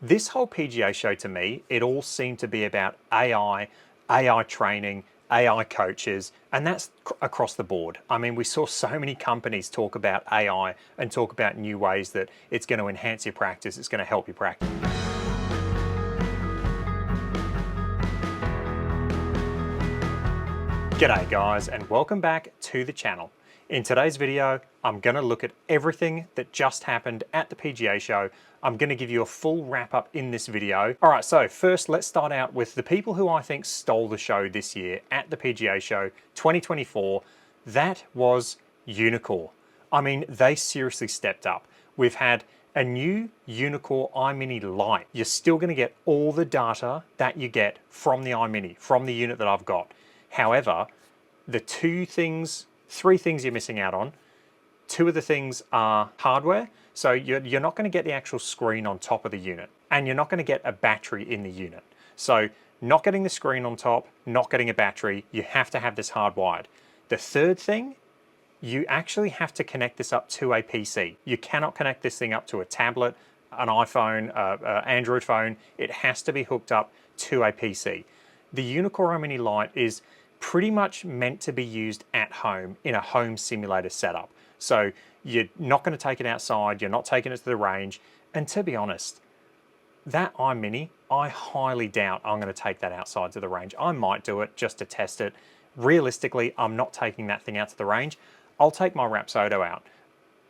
This whole PGA show to me, it all seemed to be about AI training, AI coaches, and that's across the board. I mean, we saw so many companies talk about AI and talk about new ways that it's going to enhance your practice, it's going to help you practice. G'day guys, and welcome back to the channel. In today's video, I'm going to look at everything that just happened at the PGA show. I'm going to give you a full wrap up in this video. All right, so first let's start out with the people who I think stole the show this year at the PGA show 2024. That was Unicor. I mean, they seriously stepped up. We've had a new Unicor iMini Lite. You're still going to get all the data that you get from the iMini, from the unit that I've got. However, the three things you're missing out on. Two of the things are hardware. So you're not going to get the actual screen on top of the unit, and you're not going to get a battery in the unit. So not getting the screen on top, not getting a battery, you have to have this hardwired. The third thing, you actually have to connect this up to a PC. You cannot connect this thing up to a tablet, an iPhone, Android phone. It has to be hooked up to a PC. The Unicor iMini Lite is pretty much meant to be used at home in a home simulator setup. So you're not going to take it outside, you're not taking it to the range. And to be honest, that iMini, I highly doubt I'm going to take that outside to the range. I might do it just to test it. Realistically, I'm not taking that thing out to the range. I'll take my Rapsodo out.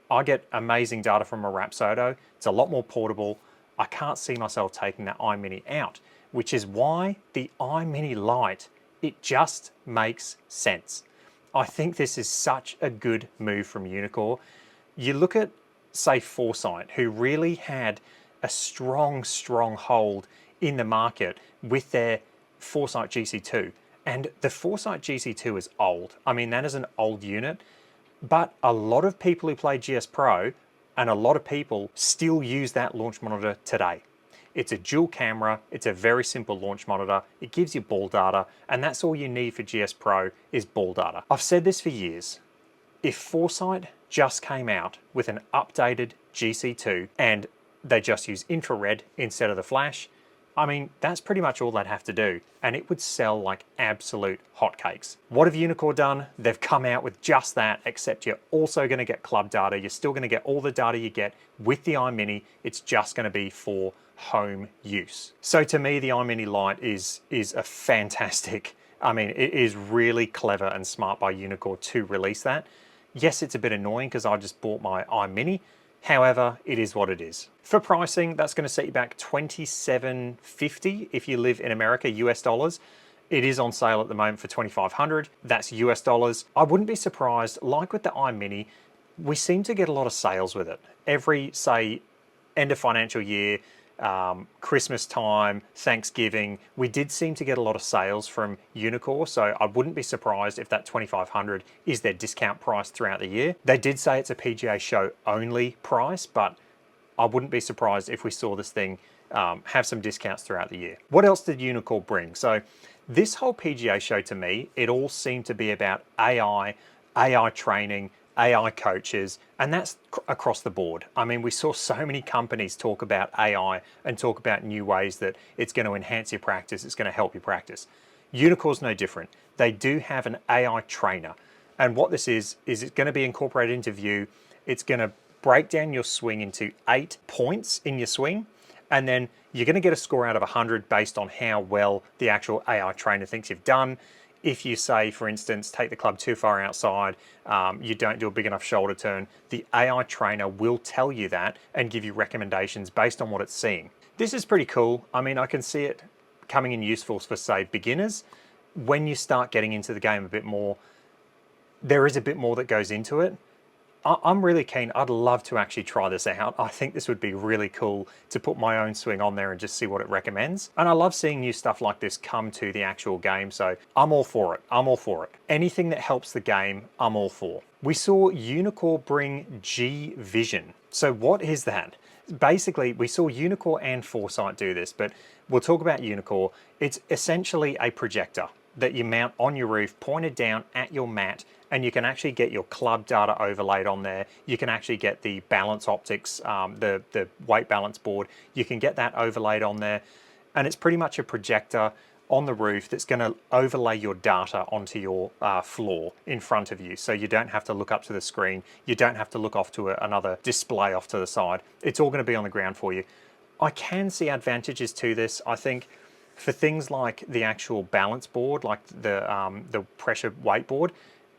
I get amazing data from a Rapsodo. It's a lot more portable. I can't see myself taking that iMini out, which is why the iMini Lite, it just makes sense. I think this is such a good move from Unicor. You look at, say, Foresight, who really had a strong hold in the market with their Foresight GC2. And the Foresight GC2 is old. I mean, that is an old unit, but a lot of people who play GS Pro and a lot of people still use that launch monitor today. It's a dual camera, it's a very simple launch monitor, it gives you ball data, and that's all you need for GS Pro is ball data. I've said this for years. If Foresight just came out with an updated GC2 and they just use infrared instead of the flash, I mean, that's pretty much all they'd have to do, and it would sell like absolute hotcakes. What have Unicor done? They've come out with just that, except you're also going to get club data. You're still going to get all the data you get with the iMini. It's just going to be for home use. So to me, the iMini Lite is a fantastic, I mean, it is really clever and smart by Unicor to release that. Yes, it's a bit annoying because I just bought my iMini. However, it is what it is. For pricing, that's going to set you back $27.50 if you live in America, US dollars. It is on sale at the moment for $2,500. That's US dollars. I wouldn't be surprised, like with the iMini, we seem to get a lot of sales with it. Every, say, end of financial year, Christmas time, Thanksgiving, we did seem to get a lot of sales from Unicor, so I wouldn't be surprised if that $2,500 is their discount price throughout the year. They did say it's a PGA show only price, but I wouldn't be surprised if we saw this thing have some discounts throughout the year. What else did Unicor bring? So this whole PGA show to me, it all seemed to be about AI training, AI coaches, and that's across the board. I mean, we saw so many companies talk about AI and talk about new ways that it's going to enhance your practice, it's going to help you practice. Unicor's no different. They do have an AI trainer. And what this is it's going to be incorporated into View. It's going to break down your swing into 8 points in your swing, and then you're going to get a score out of 100 based on how well the actual AI trainer thinks you've done. If you say, for instance, take the club too far outside, you don't do a big enough shoulder turn, the AI trainer will tell you that and give you recommendations based on what it's seeing. This is pretty cool. I mean, I can see it coming in useful for, say, beginners. When you start getting into the game a bit more, there is a bit more that goes into it. I'm really keen. I'd love to actually try this out. I think this would be really cool to put my own swing on there and just see what it recommends. And I love seeing new stuff like this come to the actual game, so I'm all for it. I'm all for it. Anything that helps the game, I'm all for. We saw Unicor bring G Vision. So what is that? Basically, we saw Unicor and Foresight do this, but we'll talk about Unicor. It's essentially a projector that you mount on your roof, pointed down at your mat, and you can actually get your club data overlaid on there. You can actually get the balance optics, the weight balance board. You can get that overlaid on there, and it's pretty much a projector on the roof that's going to overlay your data onto your floor in front of you, so you don't have to look up to the screen, you don't have to look off to another display off to the side. It's all going to be on the ground for you. I can see advantages to this. I think for things like the actual balance board, like the pressure weight board,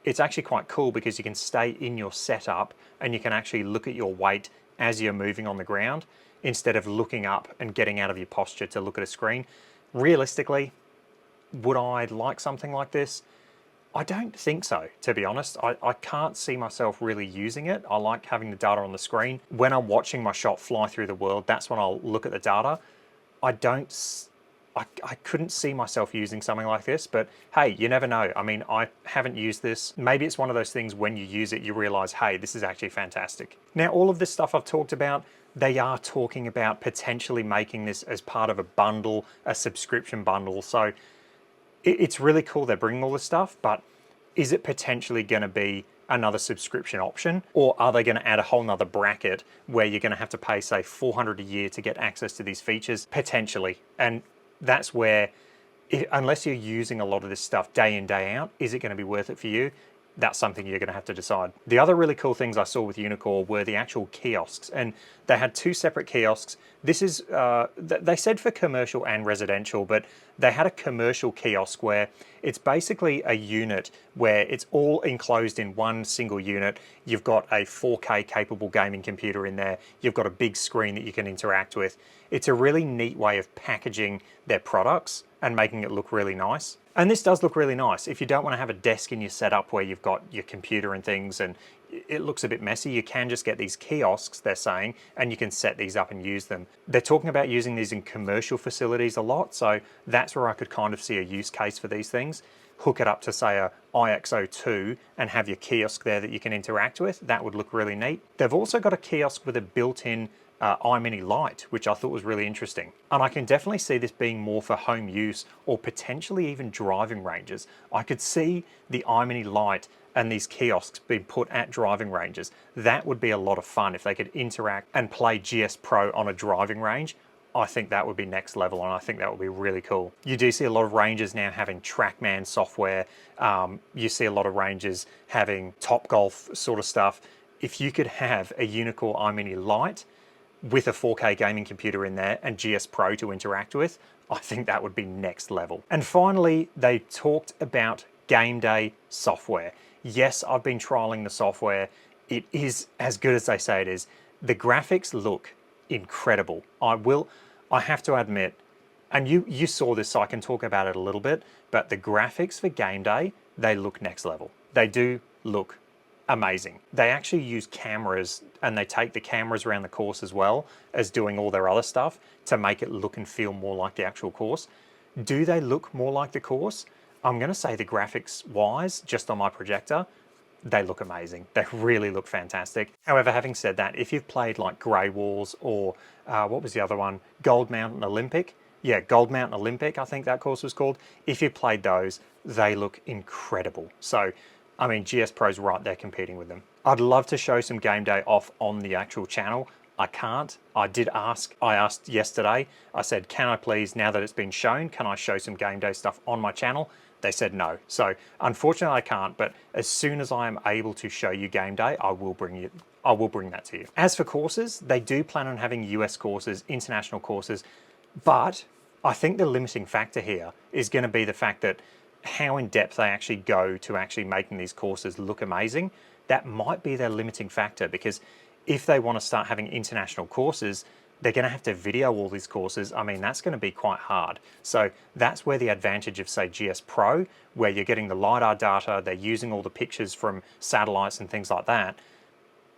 it's actually quite cool because you can stay in your setup and you can actually look at your weight as you're moving on the ground instead of looking up and getting out of your posture to look at a screen. Realistically, would I like something like this? I don't think so, to be honest. I can't see myself really using it. I like having the data on the screen. When I'm watching my shot fly through the world, that's when I'll look at the data. I couldn't see myself using something like this, but hey, you never know. I mean, I haven't used this. Maybe it's one of those things when you use it, you realize, hey, this is actually fantastic. Now, all of this stuff I've talked about, they are talking about potentially making this as part of a bundle, a subscription bundle. So it's really cool they're bringing all this stuff, but is it potentially going to be another subscription option, or are they going to add a whole nother bracket where you're going to have to pay, say, $400 a year to get access to these features? Potentially. And that's where, unless you're using a lot of this stuff day in, day out, is it going to be worth it for you? That's something you're going to have to decide. The other really cool things I saw with Unicor were the actual kiosks, and they had two separate kiosks. This is, they said for commercial and residential, but they had a commercial kiosk where it's basically a unit where it's all enclosed in one single unit. You've got a 4K capable gaming computer in there. You've got a big screen that you can interact with. It's a really neat way of packaging their products and making it look really nice. And this does look really nice. If you don't want to have a desk in your setup where you've got your computer and things and it looks a bit messy, you can just get these kiosks, they're saying, and you can set these up and use them. They're talking about using these in commercial facilities a lot, so that's where I could kind of see a use case for these things. Hook it up to, say, a IXO2 and have your kiosk there that you can interact with. That would look really neat. They've also got a kiosk with a built-in iMini light, which I thought was really interesting. And I can definitely see this being more for home use or potentially even driving ranges. I could see the iMini light and these kiosks being put at driving ranges. That would be a lot of fun if they could interact and play GS Pro on a driving range. I think that would be next level, and I think that would be really cool. You do see a lot of ranges now having TrackMan software. You see a lot of ranges having Topgolf sort of stuff. If you could have a Unicor iMini light with a 4K gaming computer in there and GS Pro to interact with, I think that would be next level. And finally, they talked about game day software. Yes, I've been trialing the software. It is as good as they say it is. The graphics look incredible. I have to admit, and you saw this, so I can talk about it a little bit, but the graphics for game day, they look next level. They do look amazing. They actually use cameras, and they take the cameras around the course as well as doing all their other stuff to make it look and feel more like the actual course. Do they look more like the course? I'm going to say the graphics wise, just on my projector, they look amazing. They really look fantastic. However, having said that, if you've played like Grey Walls or what was the other one? Gold Mountain Olympic. Yeah, Gold Mountain Olympic, I think that course was called. If you've played those, they look incredible. So, I mean, GS Pro's right there competing with them. I'd love to show some game day off on the actual channel. I can't. I asked yesterday, I said, can I please, now that it's been shown, can I show some game day stuff on my channel? They said no. So unfortunately I can't, but as soon as I am able to show you game day, I will bring that to you. As for courses, they do plan on having US courses, international courses, but I think the limiting factor here is going to be the fact that how in depth they actually go to actually making these courses look amazing. That might be their limiting factor, because if they want to start having international courses, they're going to have to video all these courses. I mean, that's going to be quite hard. So that's where the advantage of, say, GS Pro, where you're getting the LiDAR data, they're using all the pictures from satellites and things like that.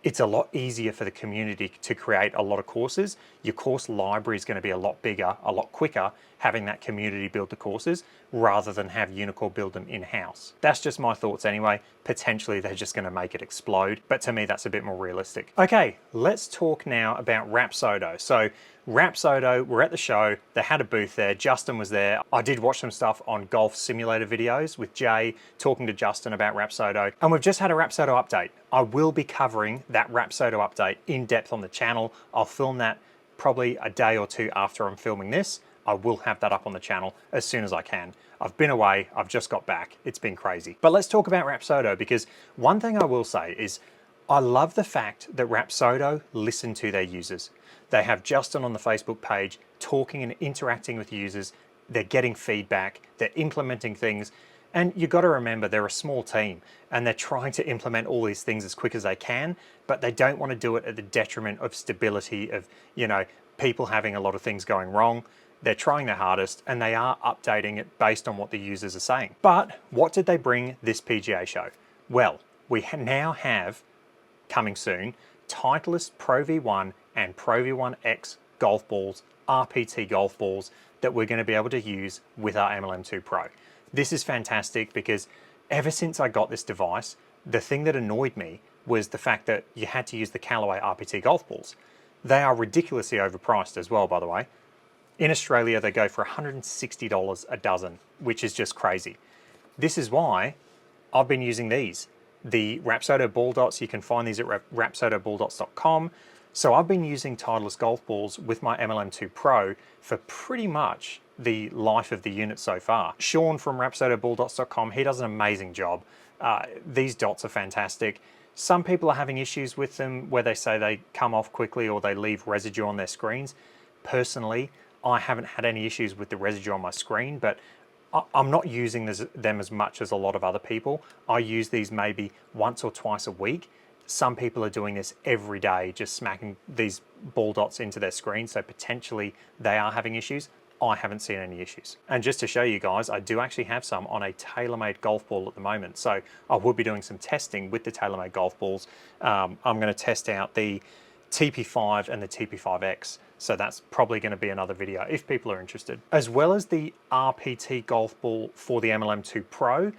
It's a lot easier for the community to create a lot of courses. Your course library is going to be a lot bigger, a lot quicker, having that community build the courses rather than have Unicor build them in-house. That's just my thoughts anyway. Potentially they're just going to make it explode, but to me that's a bit more realistic. Okay, let's talk now about Rapsodo. So Rapsodo were at the show, they had a booth there, Justin was there. I did watch some stuff on golf simulator videos with Jay, talking to Justin about Rapsodo, and we've just had a Rapsodo update. I will be covering that Rapsodo update in depth on the channel. I'll film that probably a day or two after I'm filming this. I will have that up on the channel as soon as I can. I've been away, I've just got back, it's been crazy. But let's talk about Rapsodo, because one thing I will say is I love the fact that Rapsodo listen to their users. They have Justin on the Facebook page talking and interacting with users. They're getting feedback, they're implementing things. And you've got to remember, they're a small team and they're trying to implement all these things as quick as they can, but they don't want to do it at the detriment of stability, of, you know, people having a lot of things going wrong. They're trying their hardest and they are updating it based on what the users are saying. But what did they bring this PGA show? Well, we now have, coming soon, Titleist Pro V1 and Pro V1X golf balls, RPT golf balls, that we're going to be able to use with our MLM2 Pro. This is fantastic because ever since I got this device, the thing that annoyed me was the fact that you had to use the Callaway RPT golf balls. They are ridiculously overpriced as well, by the way. In Australia, they go for $160 a dozen, which is just crazy. This is why I've been using these. The Rapsodo ball dots, you can find these at rapsodoballdots.com. So I've been using Titleist golf balls with my MLM2 Pro for pretty much the life of the unit so far. Sean from rapsodoballdots.com, he does an amazing job. These dots are fantastic. Some people are having issues with them where they say they come off quickly or they leave residue on their screens. Personally, I haven't had any issues with the residue on my screen, but I'm not using them as much as a lot of other people. I use these maybe once or twice a week. Some people are doing this every day, just smacking these ball dots into their screen, so potentially they are having issues. I haven't seen any issues. And just to show you guys, I do actually have some on a TaylorMade golf ball at the moment. So I will be doing some testing with the TaylorMade golf balls. I'm gonna test out the TP5 and the TP5X. So that's probably going to be another video if people are interested. As well as the RPT golf ball for the MLM2 Pro,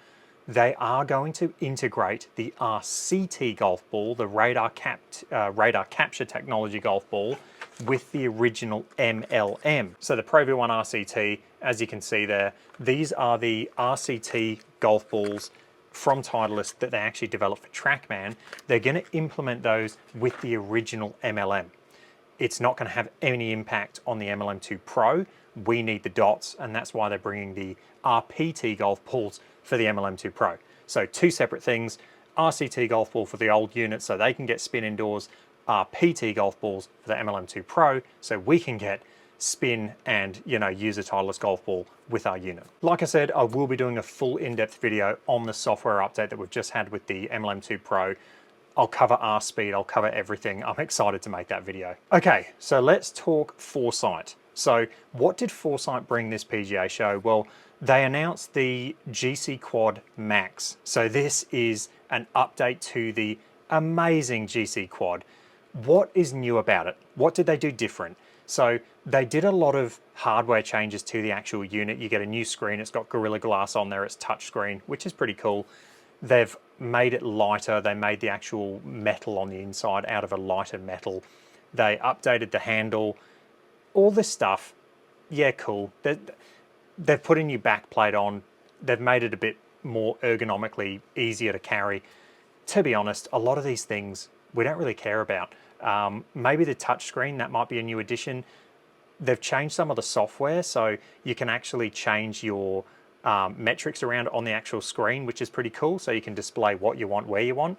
they are going to integrate the RCT golf ball, the radar capture technology golf ball, with the original MLM. So the Pro V1 RCT, as you can see there, these are the RCT golf balls from Titleist that they actually developed for TrackMan. They're going to implement those with the original MLM. It's not going to have any impact on the MLM2 Pro. We need the dots, and that's why they're bringing the RPT golf balls for the MLM2 Pro. So two separate things, RCT golf ball for the old unit so they can get spin indoors, RPT golf balls for the MLM2 Pro so we can get spin and, you know, use a Titleist golf ball with our unit. Like I said, I will be doing a full in-depth video on the software update that we've just had with the MLM2 Pro. I'll cover R-Speed, I'll cover everything. I'm excited to make that video. Okay, so let's talk Foresight. So what did Foresight bring this PGA show? Well, they announced the GC Quad Max. So this is an update to the amazing GC Quad. What is new about it? What did they do different? So they did a lot of hardware changes to the actual unit. You get a new screen, it's got Gorilla Glass on there, it's touchscreen, which is pretty cool. They've made it lighter, they made the actual metal on the inside out of a lighter metal. They updated the handle, all this stuff, yeah, cool. They've put a new back plate on, they've made it a bit more ergonomically easier to carry. To be honest, a lot of these things we don't really care about. Maybe the touchscreen, that might be a new addition. They've changed some of the software, so you can actually change your metrics around on the actual screen, which is pretty cool. So you can display what you want, where you want.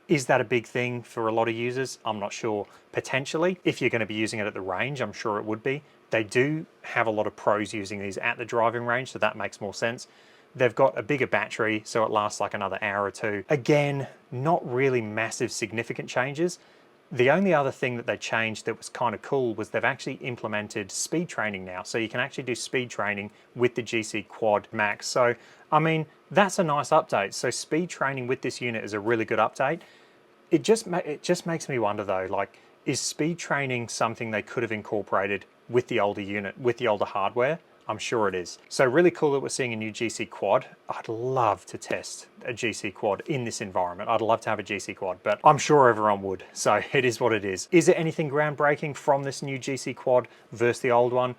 Is that a big thing for a lot of users? I'm not sure. Potentially, if you're going to be using it at the range, I'm sure it would be. They do have a lot of pros using these at the driving range, so that makes more sense. They've got a bigger battery, so it lasts like another hour or two. Again, not really massive significant changes. The only other thing that they changed that was kind of cool was they've actually implemented speed training now. So you can actually do speed training with the GC Quad Max. So, I mean, that's a nice update. So speed training with this unit is a really good update. It just makes me wonder though, like, is speed training something they could have incorporated with the older unit, with the older hardware? I'm sure it is. So really cool that we're seeing a new GC quad. I'd love to test a GC quad in this environment. I'd love to have a GC quad, but I'm sure everyone would. So it is what it is. Is it anything groundbreaking from this new GC quad versus the old one?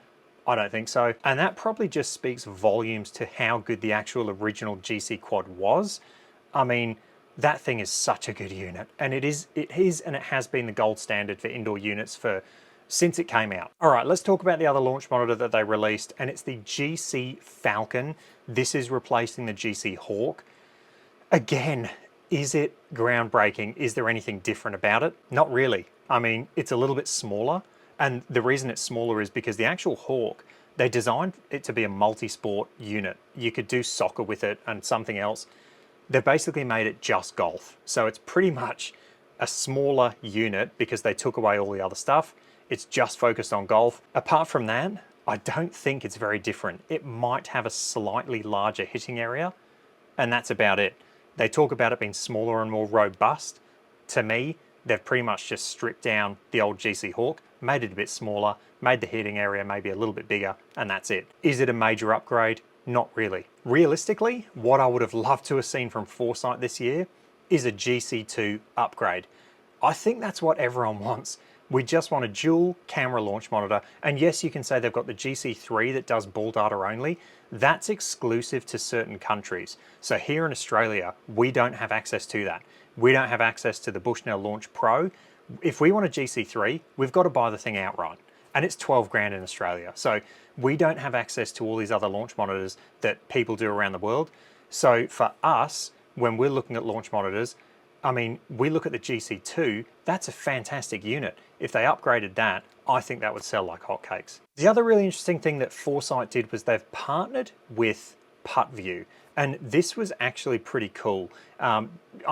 I don't think so. And that probably just speaks volumes to how good the actual original GC quad was. I mean, that thing is such a good unit, and it is and it has been the gold standard for indoor units since it came out. All right, let's talk about the other launch monitor that they released, and it's the GC Falcon. This is replacing the GC Hawk. Again, is it groundbreaking? Is there anything different about it? Not really. I mean, it's a little bit smaller, and the reason it's smaller is because the actual Hawk, they designed it to be a multi-sport unit. You could do soccer with it and something else. They've basically made it just golf. So it's pretty much a smaller unit because they took away all the other stuff. It's just focused on golf. Apart from that, I don't think it's very different. It might have a slightly larger hitting area, and that's about it. They talk about it being smaller and more robust. To me, they've pretty much just stripped down the old GC Hawk, made it a bit smaller, made the hitting area maybe a little bit bigger, and that's it. Is it a major upgrade? Not really. Realistically, what I would have loved to have seen from Foresight this year is a GC2 upgrade. I think that's what everyone wants. We just want a dual camera launch monitor. And yes, you can say they've got the GC3 that does ball data only. That's exclusive to certain countries. So here in Australia, we don't have access to that. We don't have access to the Bushnell Launch Pro. If we want a GC3, we've got to buy the thing outright. And it's 12 grand in Australia. So we don't have access to all these other launch monitors that people do around the world. So for us, when we're looking at launch monitors, I mean, we look at the GC2, that's a fantastic unit. If they upgraded that, I think that would sell like hotcakes. The other really interesting thing that Foresight did was they've partnered with PuttView, and this was actually pretty cool. I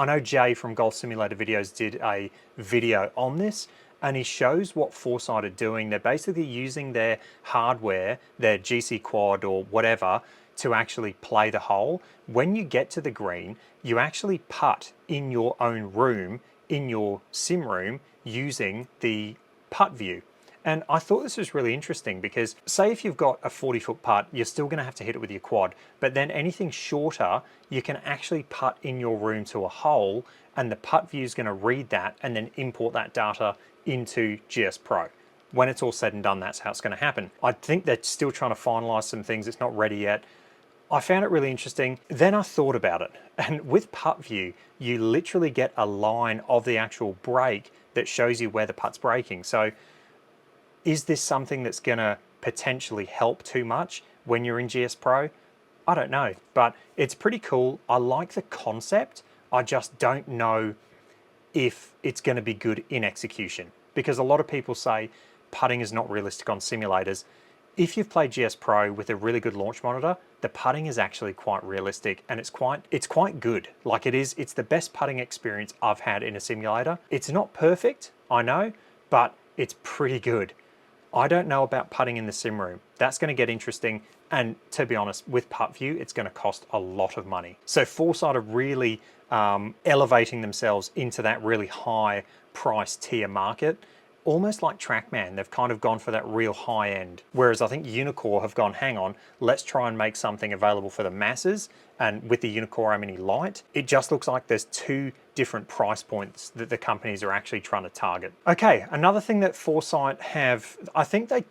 know Jay from Golf Simulator Videos did a video on this, and he shows what Foresight are doing. They're basically using their hardware, their GC Quad or whatever, to actually play the hole. When you get to the green, you actually putt in your own room, in your sim room, using the PuttView. And I thought this was really interesting because say if you've got a 40-foot putt, you're still going to have to hit it with your quad, but then anything shorter, you can actually putt in your room to a hole, and the PuttView is going to read that and then import that data into GS Pro. When it's all said and done, that's how it's going to happen. I think they're still trying to finalize some things. It's not ready yet. I found it really interesting. Then I thought about it. And with PuttView, you literally get a line of the actual break that shows you where the putt's breaking. So is this something that's going to potentially help too much when you're in GS Pro? I don't know, but it's pretty cool. I like the concept. I just don't know if it's going to be good in execution, because a lot of people say putting is not realistic on simulators. If you've played GS Pro with a really good launch monitor, the putting is actually quite realistic, and it's quite good. Like it's the best putting experience I've had in a simulator. It's not perfect, I know, but it's pretty good. I don't know about putting in the sim room. That's going to get interesting. And to be honest, with PuttView, it's going to cost a lot of money. So Foresight are really elevating themselves into that really high price tier market. Almost like TrackMan, they've kind of gone for that real high end. Whereas I think Unicor have gone, hang on, let's try and make something available for the masses. And with the Unicor Mini Lite, it just looks like there's two different price points that the companies are actually trying to target. Okay, another thing that Foresight have, I think they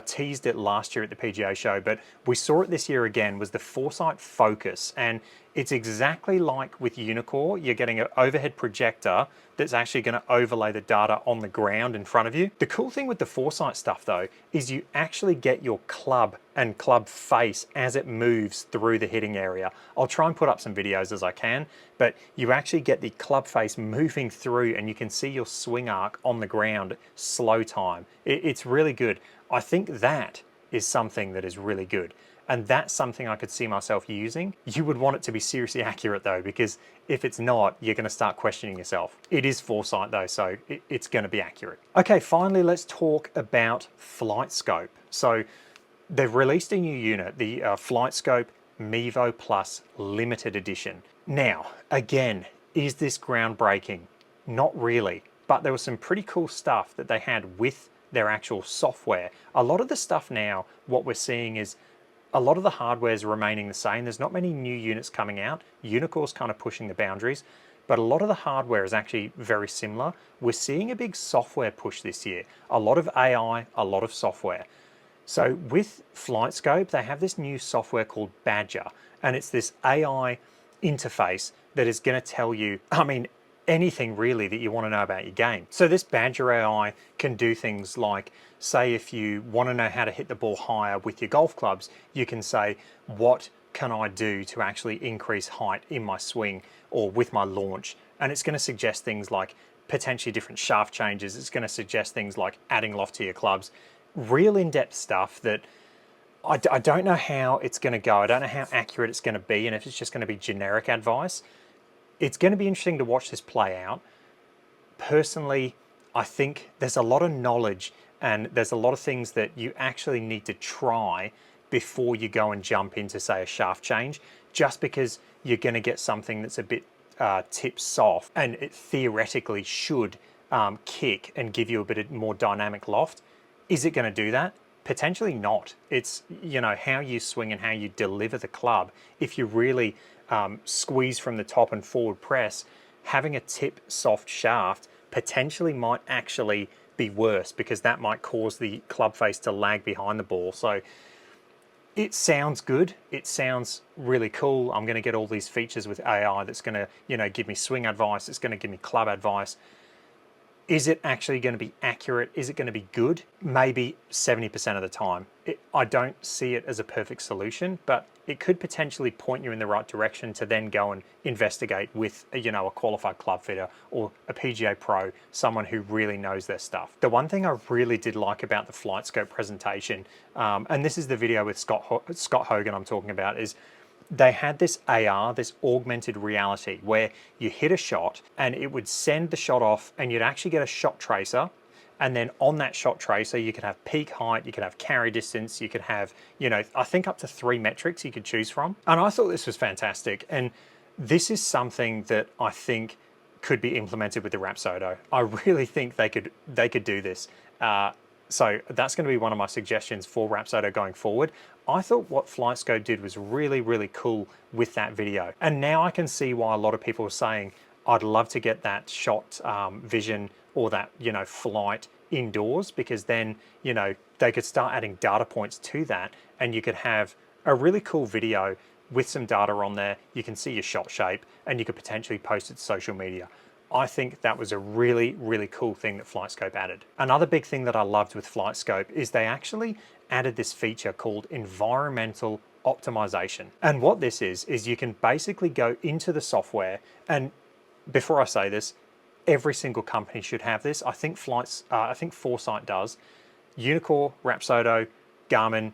teased it last year at the PGA Show, but we saw it this year again, was the Foresight Focus. And it's exactly like with Unicor. You're getting an overhead projector that's actually going to overlay the data on the ground in front of you. The cool thing with the Foresight stuff though, is you actually get your club and club face as it moves through the hitting area. I'll try and put up some videos as I can, but you actually get the club face moving through and you can see your swing arc on the ground slow time. It's really good. I think that is something that is really good. And that's something I could see myself using. You would want it to be seriously accurate though, because if it's not, you're gonna start questioning yourself. It is Foresight though, so it's gonna be accurate. Okay, finally, let's talk about Flightscope. So they've released a new unit, the Flightscope Mevo Plus Limited Edition. Now, again, is this groundbreaking? Not really, but there was some pretty cool stuff that they had with their actual software. A lot of the stuff now, what we're seeing is A lot of the hardware is remaining the same. There's not many new units coming out. Unicor's kind of pushing the boundaries, but a lot of the hardware is actually very similar. We're seeing a big software push this year. A lot of AI, a lot of software. So with Flightscope, they have this new software called Badger, and it's this AI interface that is going to tell you, I mean, anything really that you want to know about your game. So this Badger AI can do things like, say if you want to know how to hit the ball higher with your golf clubs, you can say, what can I do to actually increase height in my swing or with my launch? And it's going to suggest things like potentially different shaft changes. It's going to suggest things like adding loft to your clubs. Real in-depth stuff that I don't know how it's going to go. I don't know how accurate it's going to be, and if it's just going to be generic advice. It's going to be interesting to watch this play out. Personally, I think there's a lot of knowledge and there's a lot of things that you actually need to try before you go and jump into, say, a shaft change, just because you're going to get something that's a bit tip soft and it theoretically should kick and give you a bit more dynamic loft. Is it going to do that? Potentially not. It's, you know, how you swing and how you deliver the club. If you really squeeze from the top and forward press, having a tip soft shaft potentially might actually be worse, because that might cause the club face to lag behind the ball. So it sounds good. It sounds really cool. I'm going to get all these features with AI that's going to, you know, give me swing advice. It's going to give me club advice. Is it actually going to be accurate? Is it going to be good? Maybe 70% of the time. I don't see it as a perfect solution, but it could potentially point you in the right direction to then go and investigate with, you know, a qualified club fitter or a PGA pro, someone who really knows their stuff. The one thing I really did like about the Flightscope presentation, and this is the video with Scott Hogan I'm talking about, is they had this AR, this augmented reality, where you hit a shot and it would send the shot off and you'd actually get a shot tracer. And then on that shot tracer, you could have peak height, you could have carry distance, you could have, you know, I think up to 3 metrics you could choose from. And I thought this was fantastic. And this is something that I think could be implemented with the Rapsodo. I really think they could do this. So that's going to be one of my suggestions for Rapsodo going forward. I thought what Flightscope did was really, really cool with that video. And now I can see why a lot of people are saying, I'd love to get that shot vision or that, you know, flight indoors, because then, you know, they could start adding data points to that and you could have a really cool video with some data on there. You can see your shot shape and you could potentially post it to social media. I think that was a really, really cool thing that Flightscope added. Another big thing that I loved with Flightscope is they actually added this feature called environmental optimization. And what this is you can basically go into the software, and before I say this, every single company should have this. I think Foresight does. Unicor, Rapsodo, Garmin,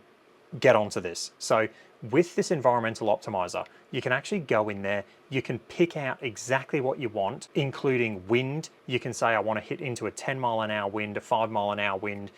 get onto this. So with this environmental optimizer, you can actually go in there, you can pick out exactly what you want, including wind. You can say, I want to hit into a 10-mile-an-hour wind, a 5-mile-an-hour wind.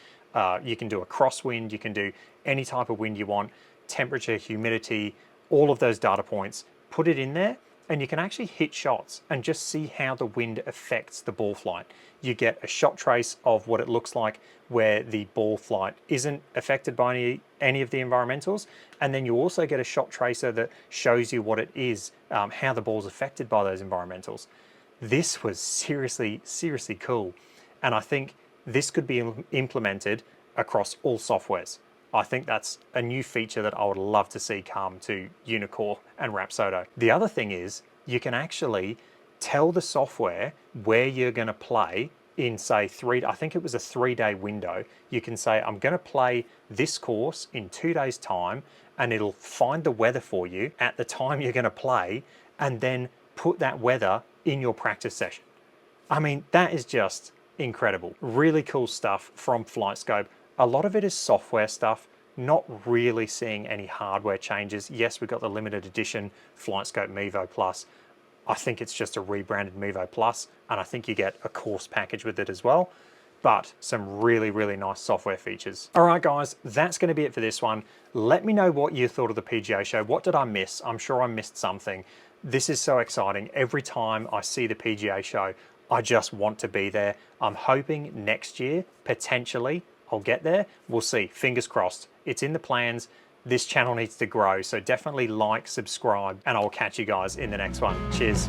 You can do a crosswind, you can do any type of wind you want, temperature, humidity, all of those data points, put it in there, and you can actually hit shots and just see how the wind affects the ball flight. You get a shot trace of what it looks like where the ball flight isn't affected by any of the environmentals, and then you also get a shot tracer that shows you what it is, how the ball's affected by those environmentals. This was seriously, seriously cool, and I think this could be implemented across all softwares. I think that's a new feature that I would love to see come to Unicor and Rapsodo. The other thing is you can actually tell the software where you're going to play in, say, I think it was a 3-day window. You can say, I'm going to play this course in 2 days' time, and it'll find the weather for you at the time you're going to play, and then put that weather in your practice session. I mean, that is just incredible. Really cool stuff from Flightscope. A lot of it is software stuff, not really seeing any hardware changes. Yes, we've got the limited edition Flightscope Mevo Plus. I think it's just a rebranded Mevo Plus, and I think you get a course package with it as well, but some really, really nice software features. All right, guys, that's going to be it for this one. Let me know what you thought of the PGA Show. What did I miss? I'm sure I missed something. This is so exciting. Every time I see the PGA Show, I just want to be there. I'm hoping next year, potentially, I'll get there. We'll see. Fingers crossed. It's in the plans. This channel needs to grow, so definitely like, subscribe, and I'll catch you guys in the next one. Cheers.